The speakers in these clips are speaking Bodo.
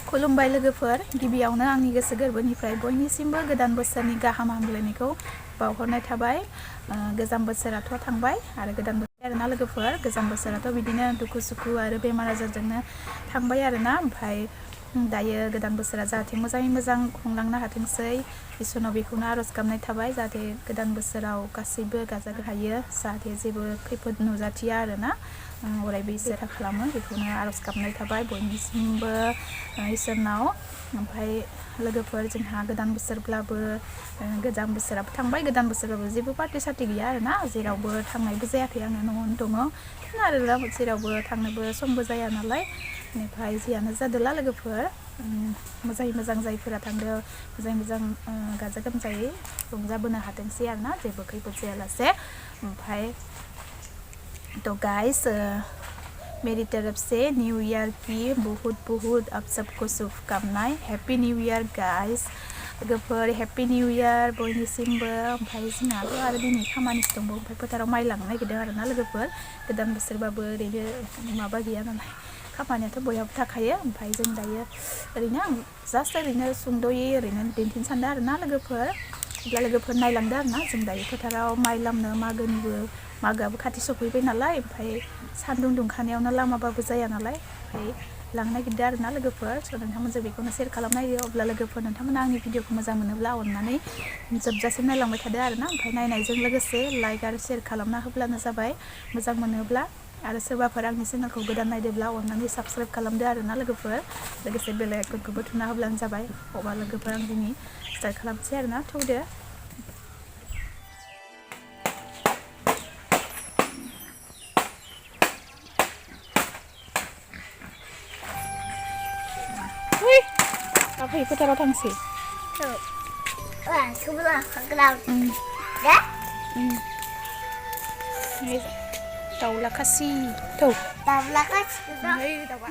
खुलुमबाय लोगोफोर गिबियावनो आंनि गोसो गोरबोनिफ्राय बयनिसिमबो गोदान बोसोरनि गाहाम हामलायनायखौ बावहरनाय थाबाय। गोजाम बोसोराथ' थांबाय आरो गोदान बोसोर आरोना लोगोफोर गोजाम बोसोराथ' बिदिनो दुखु सुखु आरो बेमार आजारजोंनो थांबाय आरोना ओमफ्राय दायो गोदान बोसोरा जाहाथे मोजाङै मोजां खुंलांनो हाथोंसै इसोरनाव बेखौनो आरज गाबनाय थाबाय जाहाथे गोदान बोसोराव गासैबो गाजा गोमजायै जाहाथे जेबो खैफोद नुजाथिया आरोना अरायबो इसोरा खालामो बेखौनो आरज गाबनाय थाबाय बयनिसिमबो इसोरनाव। ओमफ्राय लोगोफोर जोंहा गोदान बोसोरब्लाबो गोजाम बोसोराबो थांबाय गोदान बोसोरावबो जेबो पार्टि सार्टि गैया आरोना जेरावबो थांनायबो जायाखै आङो न'आवनो दङ आरो जेरावबो थांनोबो समबो जाया नालाय बेनिफ्राय जियानो जादोला लोगोफोर मोजाङै मोजां जायफोरा थांदों मोजाङै मोजां गाजा गोमजायै रंजाबोनो हाथोंसै आरोना जेबो खैफोद जायालासे। ओमफ्राय तो गाइस मेरी तरफ से न्यू ईयर की बहुत बहुत आप सबको शुभकामनाएं हैप्पी न्यू ईयर गाइस लोगोफोर हैप्पी न्यू ईयर बयनिसिमबो। ओमफ्राय जोंहाथ' आरो दिनै खामानिसो दंबावो ओमफ्राय फोथाराव माइ लांनो नागिरदों आरोना लोगोफोर गोदान बोसोरबाबो ओरैनो माबा गैया नालाय खामानियाथ' बयहाबो थाखायो ओमफ्राय जों दायो ओरैनो आं जास्ट ओरैनो सुंद'यै ओरैनो दिन्थिनो सानदों आरोना लोगोफोर अब्ला लोगोफोर नायलांदो आरोना जों दायो फोथाराव माइ लामनो मागोआबो खाथि सफैबाय नालाय ओमफ्राय सान्दुं दुंखानायावनो लामाबाबो जाया नालाय ओमफ्राय लांनो नागिरदों आरोना लोगोफोर स' नोंथांमोनजों बेखौनो शेयार खालामनायदो अब्ला लोगोफोर नोंथांमोना आंनि भिडिअखौ मोजां मोनोब्ला अननानै जोबजासिम नायलांबाय थादो आरोना ओमफ्राय नायनायजों लोगोसे लाइक आरो शेयार खालामना होब्लानो जाबाय मोजां मोनोब्ला आरो सोरबाफोर आंनि चेनेलखौ गोदान नायदोंब्ला अननानै साबस्क्राइब खालामदो आरोना लोगोफोर लोगोसे बेल आइकनखौबो थुना होब्लानो जाबाय अब्ला लोगोफोर आं दिनै स्टार्ट खालामसै आरोना थौदो। Apa foto orang sih? Wah, sebelah kelam. Ya? Ini tahu lah kasih. Tahu. Tahu lah kasih. Hei, tahu apa?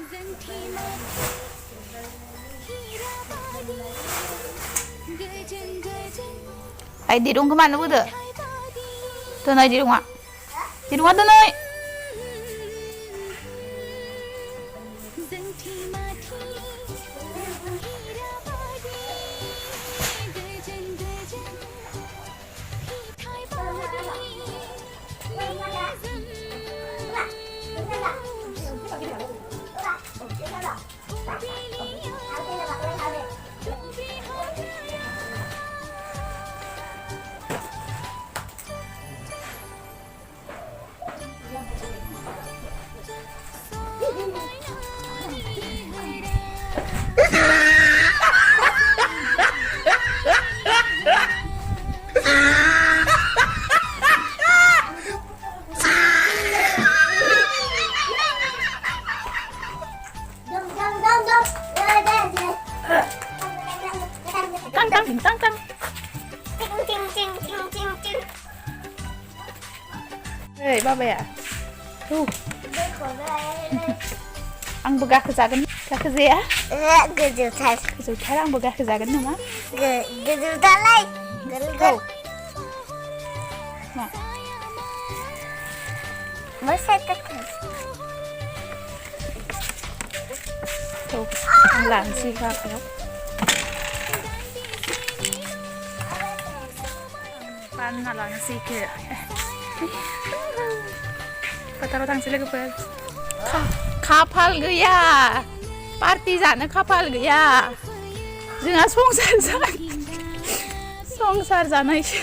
Ai di rumah kemana bu tuh? Tuh naik di rumah. Di rumah tuh naik. Tang. Cing. Hei, Baba ya. Tuh. Ang begah kezagan, ya? Gejutan. Kejutan ang begah kezagan nama? Gejutan lagi. Tuh. Nah. Masa tekan. Tuh. Ang lansi ka kayo. Pan lansi ke. Foto थांसै लोगोफोर खाफाल गैया पार्टि जानो खाफाल गैया जोंहा संसार जानायसो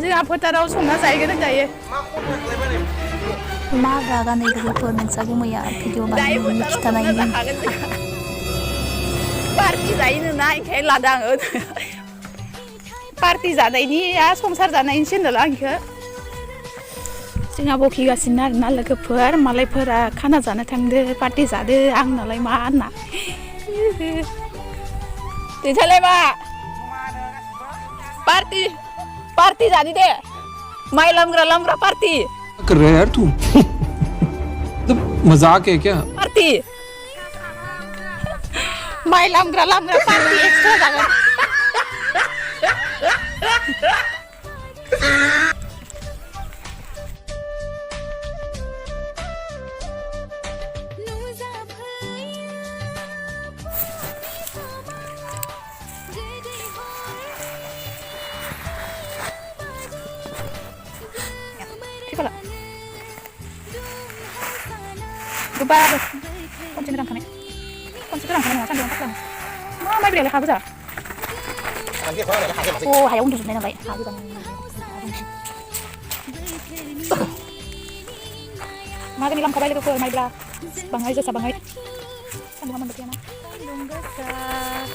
जोंहा फोथाराव संना जाहैगोन दायो मा रागा नै लोगोफोर नोंसाबो मैया भिडिअ बानायनानै खिथानायनि पार्टि जायोनो ना ओंखायनो लादों आङो पार्टि जानायनिया संसार जानायनिसो होनदोंला आंखौ जोंहा बखिगासिनो आरोना लोगोफोर मालायफोरा खाना जानो थांदो पार्टि जादो आं नालाय मा होनना नोंसालाय मा पार्टि जानि दे माइ लामग्रा पार्टि कर रहा है यार तू तो मजाक है क्या पार्टि माइ लामग्रा पार्टि एक्सट्रा जागोन Sekolah. Coba kunci gerang kami. Kunci gerang kami kan dia kan. Mau mai beli leha bisa. Oh, hayang untuk sebenarnya baik. Ha juga. Makan ilam kabai leha mai bela. Bangai jasa bangai. Sambung aman betul mah. Sambung besar.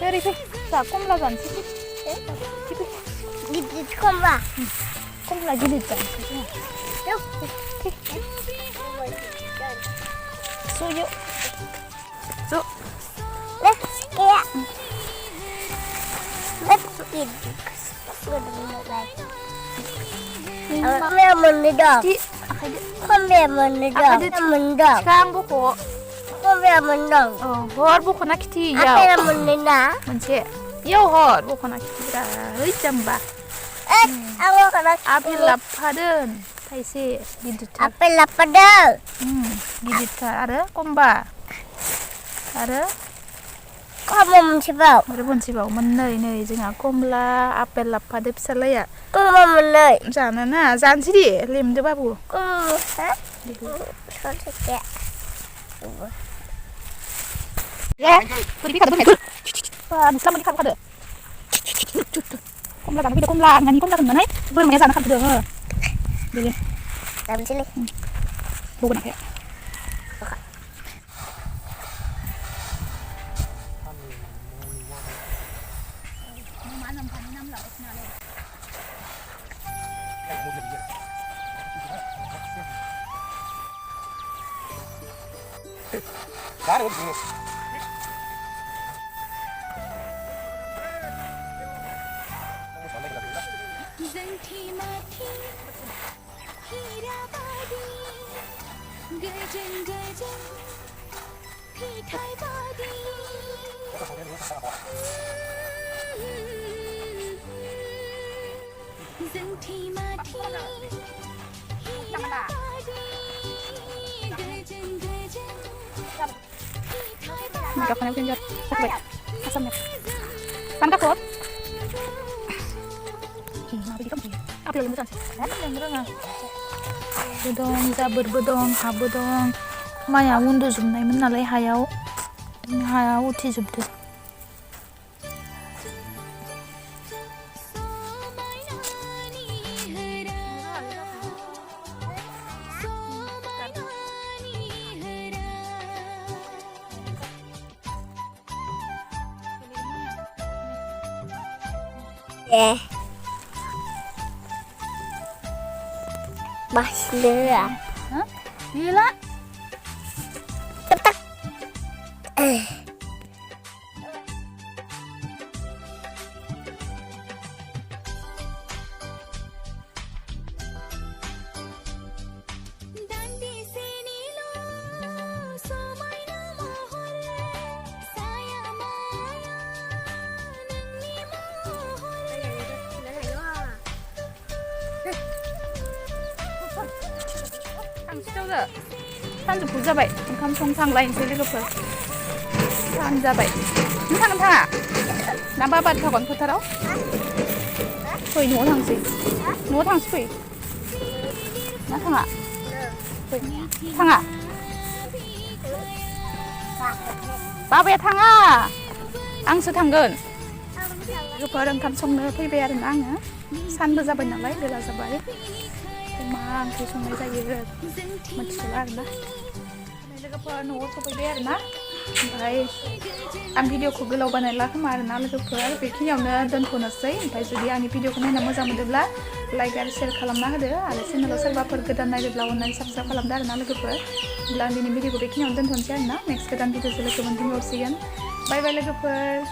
Riju, tak kom lah kan sih. Gigit komba. Kom lagi di kan. Yuk. So yuk. So. Let's get. Let's get. Không biết mình đi đâu. Không biết mình đi đâu. Mình đâu. Sekarang buku. Không biết mình đâu. Hor buku nak kiti ya. Apa yang mình đi nào? Mencet. Yo hor buku nak kiti dah. Jamba. Aku kena Api lapaden. Taisi gidit. apa lapar Gidit ada komba. Ada. Kamu mencibau. Ada pun sih bau menai nih jangan komla apel lapade psala ya. Kamu menai. Jangan na jangan sih di lim tu babu. Kamu. Soalnya. Ya, pergi kada pergi. Wah, selama ni kada. Komla kan video komla ngani komla kan mana? Bermain sana kan video. Jadi. Dalam sini. Bukan apa ya? Mereka kan yang baik asamnya. Tangkap kok. Apa yang betul? Yang betul. Bedong, zaber bedong, ha bedong. Maya undu zum nai menalai hayau. Hayau ti zubdu. Maisw. Hah? Gila. Cepat. 산좀 보자봐요. 감성상 라인 세리로퍼. 산 잡아요. 상은 타. 남바바 타건 포타라. 거의 노탕시. 노탕시 거의. 나 상아. 상아. 바보야 탕아. 앙수 당근. 이거 버른 감성을 페이베야는 앙아. 산도 잡아요. 나라이 들어 잡아요. Emang di sungai saya mencelar na. Ini juga pernah nulis kepada na. Baik, am video ku gelau banai lah kemarin na lalu pernah bikin yang dan konasai. Baik jadi ani video kena nama zaman dulu like dan share kalam na ada. Ada sini lo serba pergedan na dulu lawan nanti subscribe kalam dah na lalu pernah. Belang di video ku bikin yang dan konasai na. Next kedan video selalu kepenting ursian. Bye bye lalu pernah.